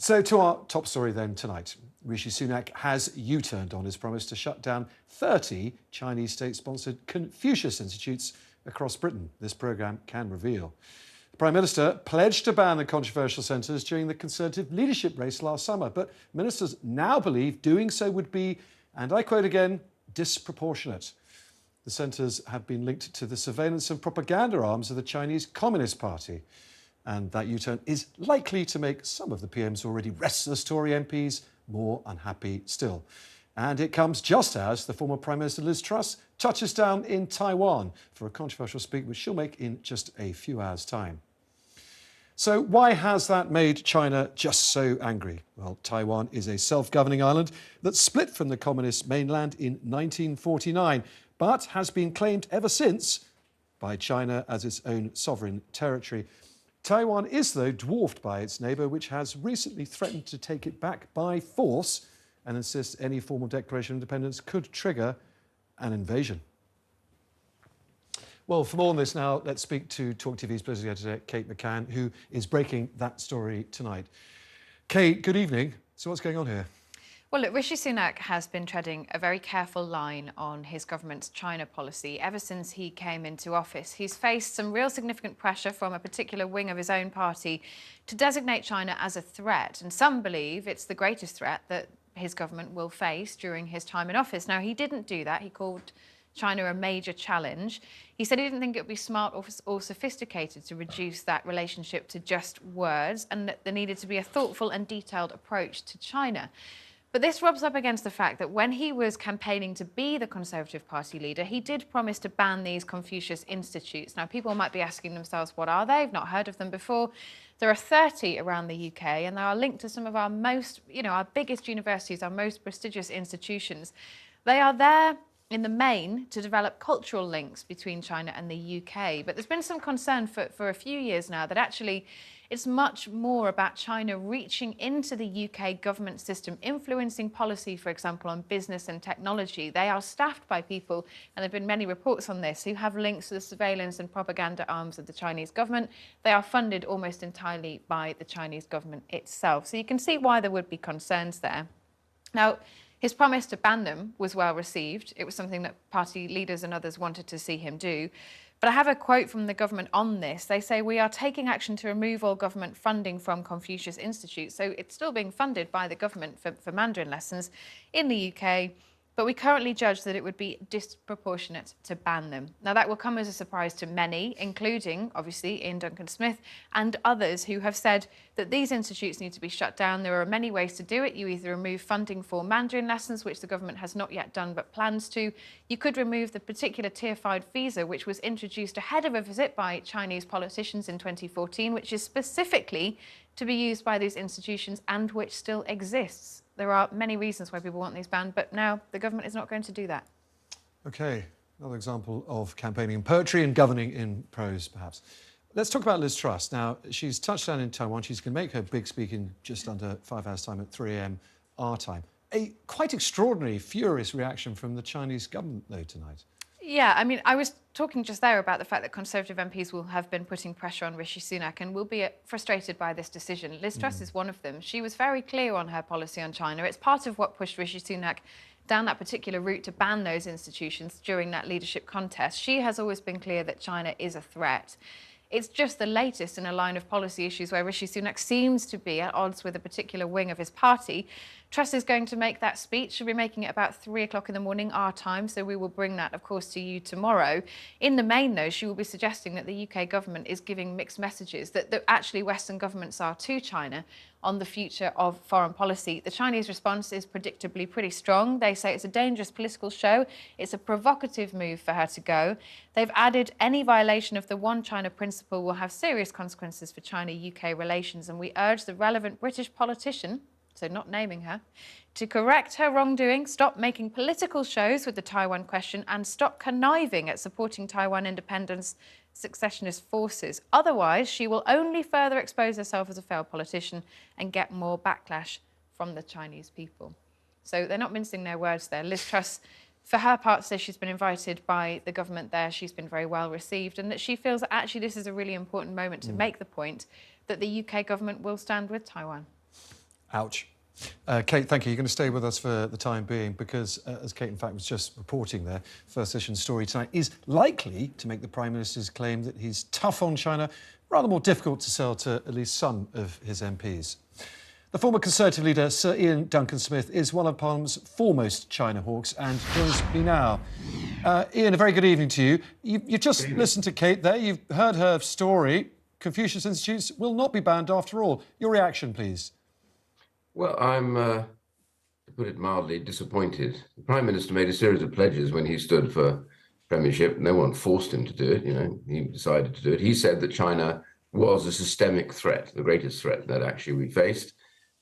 So to our top story then tonight. Rishi Sunak has U-turned on his promise to shut down 30 Chinese state-sponsored Confucius institutes across Britain. This programme can reveal. The Prime Minister pledged to ban the controversial centres during the Conservative leadership race last summer, but ministers now believe doing so would be, and I quote again, disproportionate. The centres have been linked to the surveillance and propaganda arms of the Chinese Communist Party. And that U-turn is likely to make some of the PM's already restless Tory MPs more unhappy still. And it comes just as the former Prime Minister Liz Truss touches down in Taiwan for a controversial speech which she'll make in just a few hours' time. So why has that made China just so angry? Well, Taiwan is a self-governing island that split from the communist mainland in 1949, but has been claimed ever since by China as its own sovereign territory. Taiwan is, though, dwarfed by its neighbour, which has recently threatened to take it back by force and insists any formal declaration of independence could trigger an invasion. Well, for more on this now, let's speak to talkTV's political editor, Kate McCann, who is breaking that story tonight. Kate, good evening. So what's going on here? Well, look, Rishi Sunak has been treading a very careful line on his government's China policy ever since he came into office. He's faced some real significant pressure from a particular wing of his own party to designate China as a threat. And some believe it's the greatest threat that his government will face during his time in office. Now, he didn't do that. He called China a major challenge. He said he didn't think it would be smart or sophisticated to reduce that relationship to just words, and that there needed to be a thoughtful and detailed approach to China. But this rubs up against the fact that when he was campaigning to be the Conservative Party leader, he did promise to ban these Confucius institutes. Now, people might be asking themselves, what are they? I've not heard of them before. There are 30 around the UK, and they are linked to some of our most, our biggest universities, our most prestigious institutions. They are there in the main to develop cultural links between China and the UK. But there's been some concern for a few years now that actually it's much more about China reaching into the UK government system, influencing policy, for example, on business and technology. They are staffed by people, and there have been many reports on this, who have links to the surveillance and propaganda arms of the Chinese government. They are funded almost entirely by the Chinese government itself. So you can see why there would be concerns there. Now, his promise to ban them was well received. It was something that party leaders and others wanted to see him do. But I have a quote from the government on this. They say, "We are taking action to remove all government funding from Confucius Institute." So it's still being funded by the government for Mandarin lessons in the UK. But we currently judge that it would be disproportionate to ban them. Now, that will come as a surprise to many, including, obviously, Duncan Smith and others who have said that these institutes need to be shut down. There are many ways to do it. You either remove funding for Mandarin lessons, which the government has not yet done but plans to. You could remove the particular Tier 5 visa, which was introduced ahead of a visit by Chinese politicians in 2014, which is specifically to be used by these institutions and which still exists. There are many reasons why people want these banned, but now the government is not going to do that. OK, another example of campaigning in poetry and governing in prose, perhaps. Let's talk about Liz Truss. Now, she's touched down in Taiwan. She's going to make her big speak in just under 5 hours' time at 3 a.m. our time. A quite extraordinary, furious reaction from the Chinese government, though, tonight. Yeah, I mean, I was talking just there about the fact that Conservative MPs will have been putting pressure on Rishi Sunak and will be frustrated by this decision. Liz Truss is one of them. She was very clear on her policy on China. It's part of what pushed Rishi Sunak down that particular route to ban those institutions during that leadership contest. She has always been clear that China is a threat. It's just the latest in a line of policy issues where Rishi Sunak seems to be at odds with a particular wing of his party. Truss is going to make that speech. She'll be making it about 3 o'clock in the morning, our time, so we will bring that, of course, to you tomorrow. In the main, though, she will be suggesting that the UK government is giving mixed messages, that actually Western governments are to China on the future of foreign policy. The Chinese response is predictably pretty strong. They say it's a dangerous political show. It's a provocative move for her to go. They've added any violation of the One China principle will have serious consequences for China-UK relations, and we urge the relevant British politician, so not naming her, to correct her wrongdoing, stop making political shows with the Taiwan question, and stop conniving at supporting Taiwan independence successionist forces. Otherwise, she will only further expose herself as a failed politician and get more backlash from the Chinese people. So they're not mincing their words there. Liz Truss, for her part, says she's been invited by the government there. She's been very well received, and that she feels that actually this is a really important moment to make the point that the UK government will stand with Taiwan. Ouch. Kate, thank you. You're going to stay with us for the time being because, as Kate, in fact, was just reporting there, First Edition story tonight is likely to make the Prime Minister's claim that he's tough on China rather more difficult to sell to at least some of his MPs. The former Conservative leader, Sir Duncan Smith, is one of Parliament's foremost China hawks and joins me now. Ian, a very good evening to you. You've just listened to Kate there. You've heard her story. Confucius Institutes will not be banned after all. Your reaction, please. Well, I'm, to put it mildly, disappointed. The Prime Minister made a series of pledges when he stood for premiership. No one forced him to do it, he decided to do it. He said that China was a systemic threat, the greatest threat that actually we faced.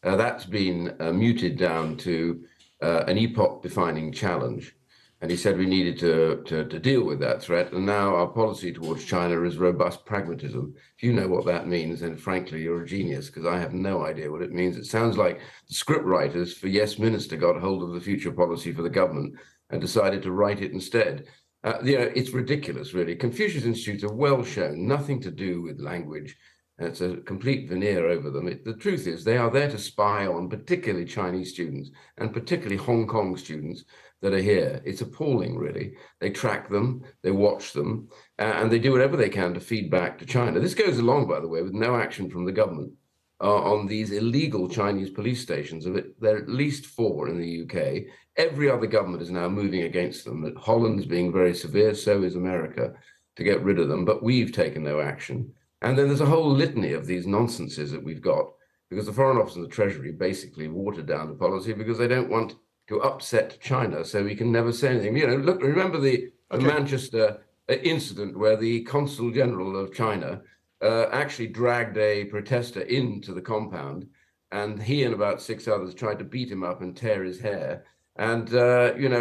That's been muted down to an epoch-defining challenge. And he said we needed to deal with that threat. And now our policy towards China is robust pragmatism. If you know what that means, then frankly, you're a genius, because I have no idea what it means. It sounds like the script writers for Yes Minister got hold of the future policy for the government and decided to write it instead. It's ridiculous, really. Confucius Institutes are well shown, nothing to do with language. It's a complete veneer over them. The truth is they are there to spy on particularly Chinese students and particularly Hong Kong students that are here. It's appalling, really. They track them, they watch them, and they do whatever they can to feed back to China. This goes along, by the way, with no action from the government on these illegal Chinese police stations. There are at least 4 in the UK. Every other government is now moving against them. Holland's being very severe, so is America, to get rid of them, but we've taken no action. And then there's a whole litany of these nonsenses that we've got, because the Foreign Office and the Treasury basically watered down the policy because they don't want to upset China, so we can never say anything. Look, remember the Manchester incident where the Consul General of China actually dragged a protester into the compound, and he and about 6 others tried to beat him up and tear his hair. And,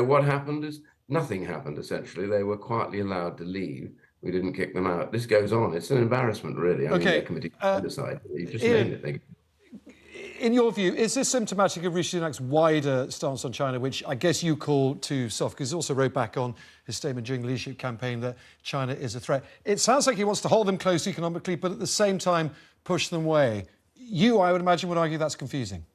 what happened is nothing happened, essentially. They were quietly allowed to leave. We didn't kick them out. This goes on. It's an embarrassment, really. I mean, they're committing genocide. You just named it. In your view, is this symptomatic of Rishi Sunak's wider stance on China, which I guess you call too soft, because he also wrote back on his statement during the leadership campaign that China is a threat. It sounds like he wants to hold them close economically, but at the same time push them away. You, I would imagine, would argue that's confusing.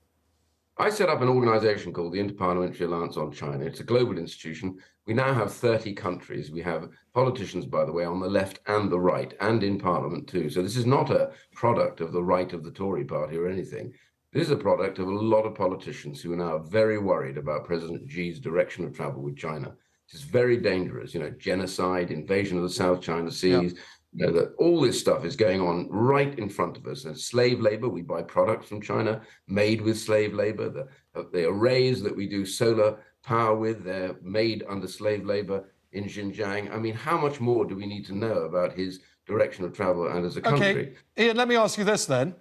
I set up an organisation called the Interparliamentary Alliance on China. It's a global institution. We now have 30 countries. We have politicians, by the way, on the left and the right, and in Parliament too. So this is not a product of the right of the Tory party or anything. This is a product of a lot of politicians who are now very worried about President Xi's direction of travel with China. It's very dangerous, genocide, invasion of the South China Seas. Yeah. That all this stuff is going on right in front of us. And slave labor, we buy products from China made with slave labor. The arrays that we do solar power with, they're made under slave labor in Xinjiang. I mean, how much more do we need to know about his direction of travel and as a country? Okay, Ian, let me ask you this then.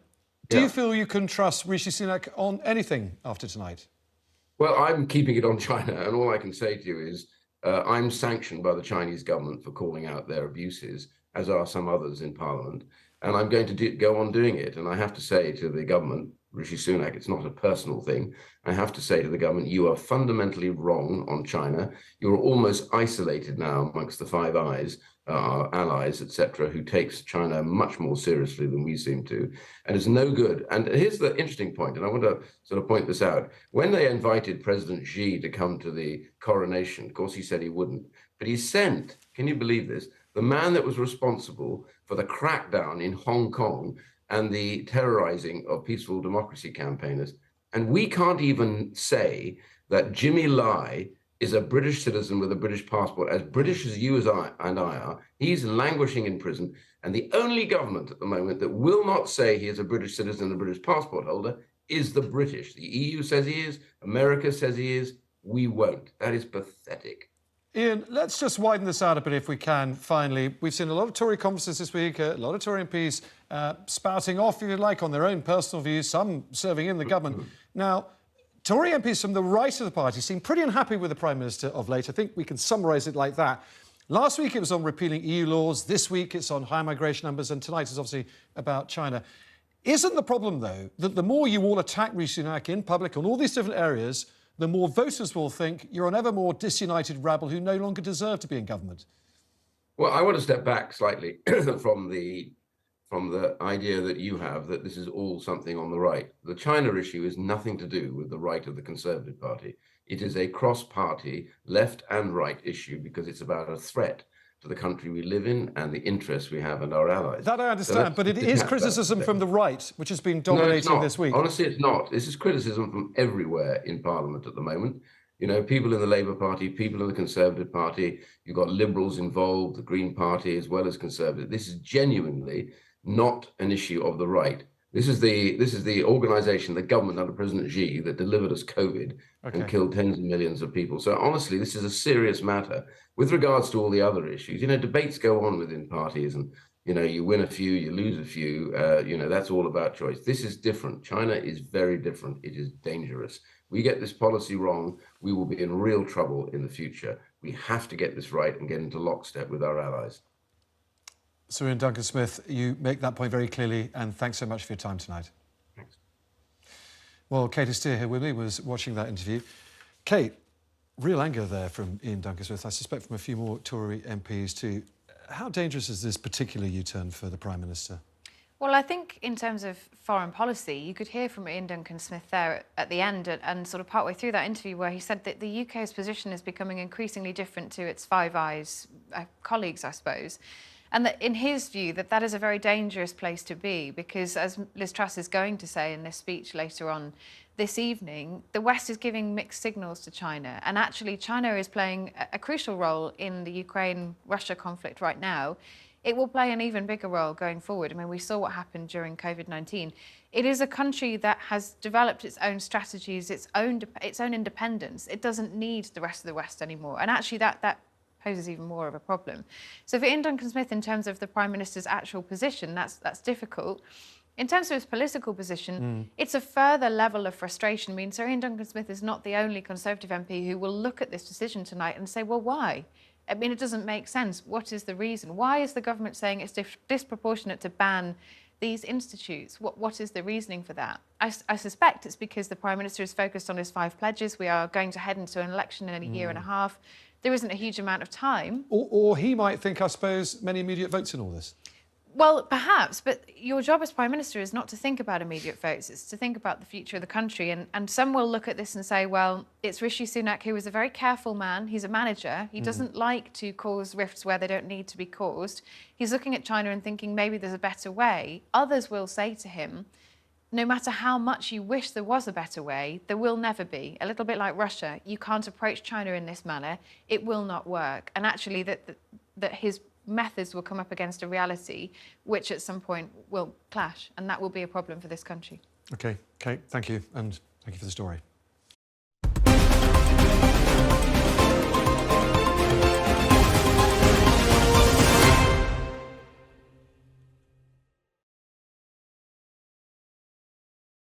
Do you feel you can trust Rishi Sunak on anything after tonight? Well, I'm keeping it on China, and all I can say to you is I'm sanctioned by the Chinese government for calling out their abuses, as are some others in Parliament, and I'm going to go on doing it. And I have to say to the government, Rishi Sunak, it's not a personal thing. I have to say to the government, you are fundamentally wrong on China. You're almost isolated now amongst the Five Eyes, our allies, etc., who takes China much more seriously than we seem to, and it's no good. And here's the interesting point, and I want to sort of point this out. When they invited President Xi to come to the coronation, of course, he said he wouldn't, but he sent, can you believe this, the man that was responsible for the crackdown in Hong Kong and the terrorizing of peaceful democracy campaigners. And we can't even say that Jimmy Lai is a British citizen with a British passport, as British as you and I are. He's languishing in prison. And the only government at the moment that will not say he is a British citizen and a British passport holder is the British. The EU says he is. America says he is. We won't. That is pathetic. Ian, let's just widen this out a bit if we can, finally. We've seen a lot of Tory conferences this week, a lot of Tory MPs spouting off, if you like, on their own personal views, some serving in the government. Now, Tory MPs from the right of the party seem pretty unhappy with the Prime Minister of late. I think we can summarise it like that. Last week it was on repealing EU laws, this week it's on high migration numbers, and tonight is obviously about China. Isn't the problem, though, that the more you all attack Rishi Sunak in public on all these different areas, the more voters will think you're an ever more disunited rabble who no longer deserve to be in government? Well, I want to step back slightly from the from the idea that you have that this is all something on the right. The China issue is nothing to do with the right of the Conservative Party. It is a cross-party, left and right issue because it's about a threat to the country we live in and the interests we have and our allies. That I understand, but it is criticism from the right, which has been dominating this week. Honestly, it's not. This is criticism from everywhere in Parliament at the moment. You know, people in the Labour Party, people in the Conservative Party, you've got Liberals involved, the Green Party, as well as Conservative. This is genuinely not an issue of the right. This is the organisation, the government under President Xi that delivered us COVID and killed tens of millions of people. So honestly, this is a serious matter. With regards to all the other issues, you know, debates go on within parties and, you know, you win a few, you lose a few, you know, that's all about choice. This is different. China is very different. It is dangerous. We get this policy wrong, we will be in real trouble in the future. We have to get this right and get into lockstep with our allies. Sir Duncan Smith, you make that point very clearly, and thanks so much for your time tonight. Thanks. Well, Kate Steer here with me was watching that interview. Kate, real anger there from Duncan Smith, I suspect from a few more Tory MPs too. How dangerous is this particular U-turn for the Prime Minister? Well, I think in terms of foreign policy, you could hear from Duncan Smith there at the end and sort of partway through that interview where he said that the UK's position is becoming increasingly different to its Five Eyes colleagues, I suppose. And that in his view, that is a very dangerous place to be because, as Liz Truss is going to say in this speech later on this evening, the West is giving mixed signals to China. And actually, China is playing a crucial role in the Ukraine-Russia conflict right now. It will play an even bigger role going forward. I mean, we saw what happened during COVID-19. It is a country that has developed its own strategies, its own independence. It doesn't need the rest of the West anymore. And actually, that poses even more of a problem. So for Duncan Smith, in terms of the Prime Minister's actual position, that's difficult. In terms of his political position, it's a further level of frustration. I mean, Sir Duncan Smith is not the only Conservative MP who will look at this decision tonight and say, well, why? I mean, it doesn't make sense. What is the reason? Why is the government saying it's disproportionate to ban these institutes? What is the reasoning for that? I suspect it's because the Prime Minister is focused on his 5 pledges. We are going to head into an election in a year and a half. There isn't a huge amount of time. Or he might think, I suppose, many immediate votes in all this. Well, perhaps, but your job as Prime Minister is not to think about immediate votes, it's to think about the future of the country. And some will look at this and say, well, it's Rishi Sunak, who is a very careful man. He's a manager. He doesn't like to cause rifts where they don't need to be caused. He's looking at China and thinking maybe there's a better way. Others will say to him, no matter how much you wish there was a better way, there will never be. A little bit like Russia, you can't approach China in this manner. It will not work. And actually that his methods will come up against a reality which at some point will clash, and that will be a problem for this country. OK, Kate, thank you, and thank you for the story.